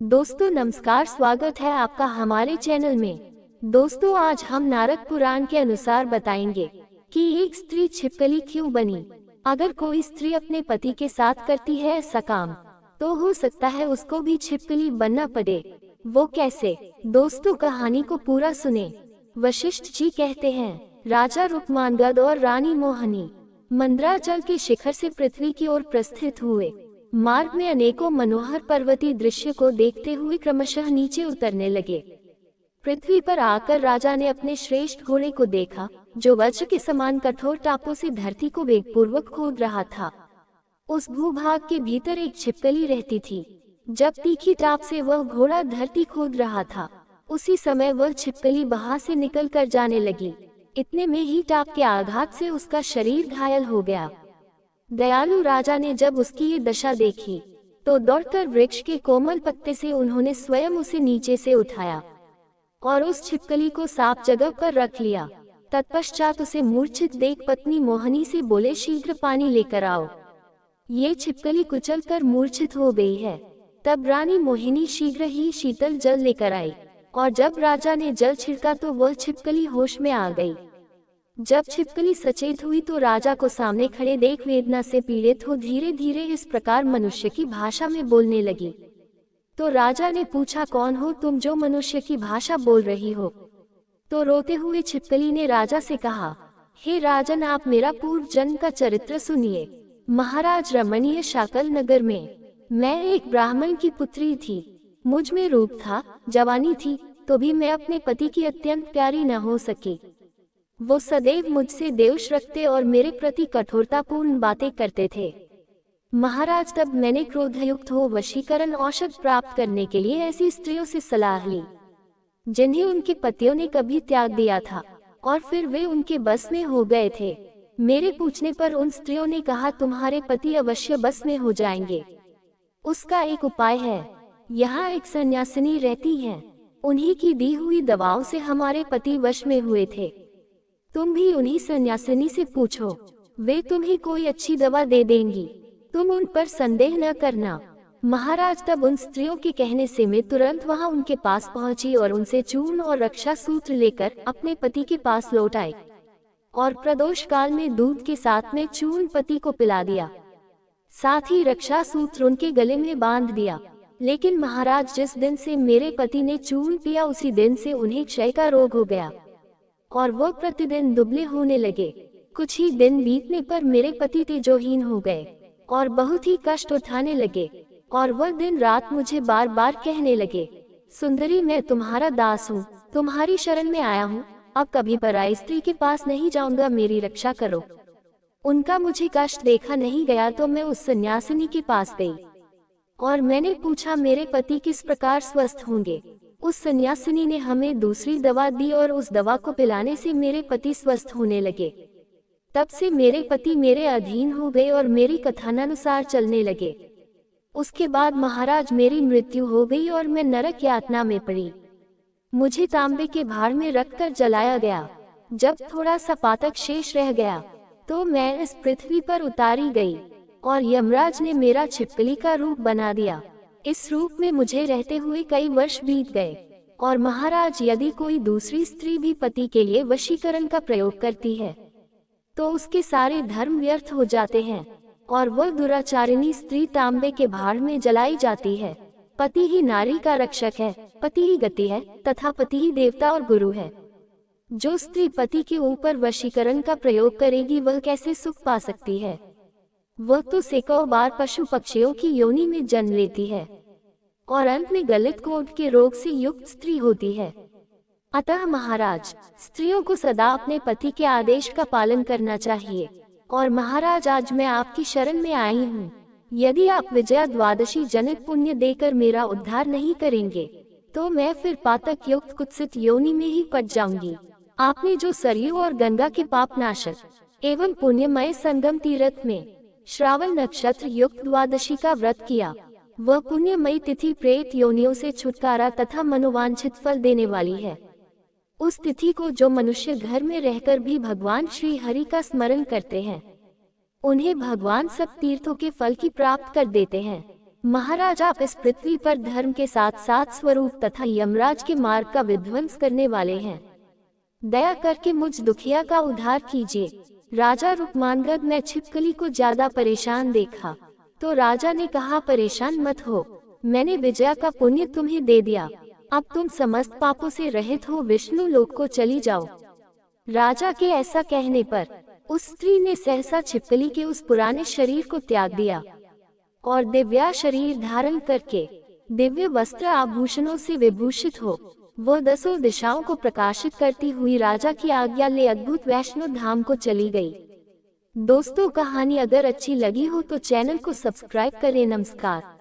दोस्तों नमस्कार, स्वागत है आपका हमारे चैनल में। दोस्तों आज हम नारद पुराण के अनुसार बताएंगे कि एक स्त्री छिपकली क्यों बनी। अगर कोई स्त्री अपने पति के साथ करती है ऐसा काम, तो हो सकता है उसको भी छिपकली बनना पड़े। वो कैसे? दोस्तों कहानी को पूरा सुने। वशिष्ठ जी कहते हैं, राजा रुक्मांगद और रानी मोहिनी मंदराचल के शिखर से पृथ्वी की ओर प्रस्थित हुए। मार्ग में अनेकों मनोहर पर्वतीय दृश्य को देखते हुए क्रमशः नीचे उतरने लगे। पृथ्वी पर आकर राजा ने अपने श्रेष्ठ घोड़े को देखा, जो वज्र के समान कठोर टापों से धरती को वेगपूर्वक खोद रहा था। उस भूभाग के भीतर एक छिपकली रहती थी। जब तीखी टाप से वह घोड़ा धरती खोद रहा था, उसी समय वह छिपकली वहां से निकल कर जाने लगी। इतने में ही टाप के आघात से उसका शरीर घायल हो गया। दयालु राजा ने जब उसकी ये दशा देखी, तो दौड़कर वृक्ष के कोमल पत्ते से उन्होंने स्वयं उसे नीचे से उठाया और उस छिपकली को साफ जगह पर रख लिया। तत्पश्चात उसे मूर्छित देख पत्नी मोहिनी से बोले, शीघ्र पानी लेकर आओ। ये छिपकली कुचल कर मूर्छित हो गई है। तब रानी मोहिनी शीघ्र ही शीतल जल लेकर आई, और जब राजा ने जल छिड़का तो वह छिपकली होश में आ गई। जब छिपकली सचेत हुई तो राजा को सामने खड़े देख वेदना से पीड़ित हो धीरे धीरे इस प्रकार मनुष्य की भाषा में बोलने लगी। तो राजा ने पूछा, कौन हो तुम जो मनुष्य की भाषा बोल रही हो? तो रोते हुए छिपकली ने राजा से कहा, हे राजन, आप मेरा पूर्व जन्म का चरित्र सुनिए। महाराज रमणीय शाकल नगर में मैं एक ब्राह्मण की पुत्री थी। मुझ में रूप था, जवानी थी, तो भी मैं अपने पति की अत्यंत प्यारी न हो सकी। वो सदैव मुझसे द्वेष रखते और मेरे प्रति कठोरतापूर्ण बातें करते थे। महाराज, तब मैंने क्रोधयुक्त हो वशीकरण औषध प्राप्त करने के लिए ऐसी स्त्रियों से सलाह ली, जिन्हें उनके पतियों ने कभी त्याग दिया था और फिर वे उनके बस में हो गए थे। मेरे पूछने पर उन स्त्रियों ने कहा, तुम्हारे पति अवश्य बस में हो जाएंगे। उसका एक उपाय है। यहाँ एक सन्यासिनी रहती है, उन्हीं की दी हुई दवाओं से हमारे पति वश में हुए थे। तुम भी उन्हीं सन्यासिनी से पूछो, वे तुम्हें कोई अच्छी दवा दे देंगी। तुम उन पर संदेह न करना। महाराज, तब उन स्त्रियों के कहने से मैं तुरंत वहां उनके पास पहुंची और उनसे चूर्ण और रक्षा सूत्र लेकर अपने पति के पास लौट आई, और प्रदोष काल में दूध के साथ में चूर्ण पति को पिला दिया, साथ ही रक्षा सूत्र उनके गले में बांध दिया। लेकिन महाराज, जिस दिन से मेरे पति ने चूर्ण पिया उसी दिन से उन्हें क्षय का रोग हो गया और वो प्रतिदिन दुबले होने लगे। कुछ ही दिन बीतने पर मेरे पति तेजोहीन हो गए और बहुत ही कष्ट उठाने लगे, और वह दिन रात मुझे बार बार कहने लगे, सुंदरी, मैं तुम्हारा दास हूँ, तुम्हारी शरण में आया हूँ, अब कभी पराई स्त्री के पास नहीं जाऊंगा, मेरी रक्षा करो। उनका मुझे कष्ट देखा नहीं गया तो मैं उस सन्यासिनी के पास गई और मैंने पूछा, मेरे पति किस प्रकार स्वस्थ होंगे? उस सन्यासिनी ने हमें दूसरी दवा दी और उस दवा को पिलाने से मेरे पति स्वस्थ होने लगे। तब से मेरे पति मेरे अधीन हो गए और मेरी कथनानुसार चलने लगे। उसके बाद महाराज, मेरी मृत्यु हो गई और मैं नरक यातना में पड़ी। मुझे तांबे के भाड़ में रखकर जलाया गया। जब थोड़ा सा पातक शेष रह गया तो मैं इस पृथ्वी पर उतारी गई और यमराज ने मेरा छिपकली का रूप बना दिया। इस रूप में मुझे रहते हुए कई वर्ष बीत गए। और महाराज, यदि कोई दूसरी स्त्री भी पति के लिए वशीकरण का प्रयोग करती है तो उसके सारे धर्म व्यर्थ हो जाते हैं और वह दुराचारिणी स्त्री तांबे के भाड़ में जलाई जाती है। पति ही नारी का रक्षक है, पति ही गति है तथा पति ही देवता और गुरु है। जो स्त्री पति के ऊपर वशीकरण का प्रयोग करेगी वह कैसे सुख पा सकती है? वह तो सैकड़ों बार पशु पक्षियों की योनि में जन्म लेती है और अंत में गलित कोढ़ के रोग से युक्त स्त्री होती है। अतः महाराज, स्त्रियों को सदा अपने पति के आदेश का पालन करना चाहिए। और महाराज, आज मैं आपकी शरण में आई हूँ। यदि आप विजया द्वादशी जनित पुण्य देकर मेरा उद्धार नहीं करेंगे तो मैं फिर पातक युक्त कुत्सित योनि में ही पट जाऊंगी। आपने जो सरयू और गंगा के पाप नाशक एवं पुण्यमय संगम तीर्थ में श्रावण नक्षत्र युक्त द्वादशी का व्रत किया, वह पुण्यमयी तिथि प्रेत योनियों से छुटकारा तथा मनोवांछित फल देने वाली है। उस तिथि को जो मनुष्य घर में रहकर भी भगवान श्री हरि का स्मरण करते हैं, उन्हें भगवान सब तीर्थों के फल की प्राप्त कर देते हैं। महाराज, आप इस पृथ्वी पर धर्म के साथ सात स्वरूप तथा यमराज के मार्ग का विध्वंस करने वाले हैं। दया करके मुझ दुखिया का उद्धार कीजिए। राजा रुक्मांगद ने छिपकली को ज्यादा परेशान देखा तो राजा ने कहा, परेशान मत हो, मैंने विजया का पुण्य तुम्हें दे दिया। अब तुम समस्त पापों से रहित हो विष्णु लोक को चली जाओ। राजा के ऐसा कहने पर उस स्त्री ने सहसा छिपकली के उस पुराने शरीर को त्याग दिया और दिव्या शरीर धारण करके दिव्य वस्त्र आभूषणों से विभूषित हो वो 10 दिशाओं को प्रकाशित करती हुई राजा की आज्ञा ले अद्भुत वैष्णो धाम को चली गई। दोस्तों, कहानी अगर अच्छी लगी हो तो चैनल को सब्सक्राइब करें। नमस्कार।